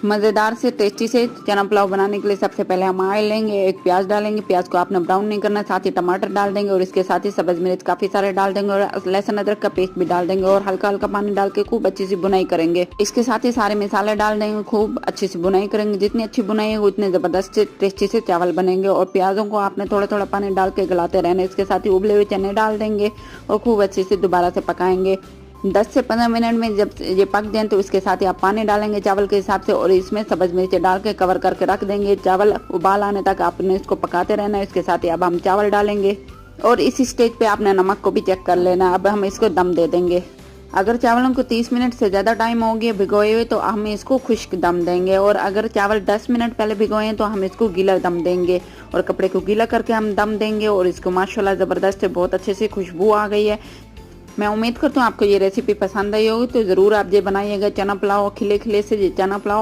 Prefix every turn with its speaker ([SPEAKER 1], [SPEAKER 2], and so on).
[SPEAKER 1] मज़ेदार से टेस्टी से चना पुलाव बनाने के लिए सबसे पहले हम ऑयल लेंगे, एक प्याज डालेंगे, प्याज को आपने ब्राउन नहीं करना, साथ ही टमाटर डाल देंगे और इसके साथ ही सब्ज मिर्च काफी सारे डाल देंगे और लहसुन अदरक का पेस्ट भी डाल देंगे और हल्का हल्का पानी डाल के खूब अच्छी सी बुनाई करेंगे। इसके साथ ही सारे मसाले डाल देंगे, खूब अच्छी सी बुनाई करेंगे। जितनी अच्छी बुनाई होगी उतने जबरदस्त टेस्टी से चावल बनेंगे। और प्याजों को आपने थोड़ा थोड़ा पानी डाल के गलाते रहना। इसके साथ ही उबले हुए चने डाल देंगे और खूब अच्छे से दोबारा से पकाएंगे। 10 से 15 मिनट में जब ये पक जाए तो इसके साथ ही आप पानी डालेंगे चावल के हिसाब से और इसमें सब्ज मिर्च डाल के कवर करके रख देंगे। चावल उबाल आने तक आपने इसको पकाते रहना है। इसके साथ ही अब हम चावल डालेंगे और इस स्टेज पे आपने नमक को भी चेक कर लेना। अब हम इसको दम दे देंगे। अगर चावलों को 30 मिनट से ज़्यादा टाइम हो गया भिगोए हुए तो हम इसको खुश्क दम देंगे और अगर चावल 10 मिनट पहले भिगोए हैं तो हम इसको गीला दम देंगे और कपड़े को गीला करके हम दम देंगे। और इसको माशाल्लाह ज़बरदस्त बहुत अच्छे से खुशबू आ गई है। मैं उम्मीद करता हूँ आपको ये रेसिपी पसंद आई होगी, तो ज़रूर आप ये बनाइएगा। चना पुलाव खिले खिले से ये चना पुलाव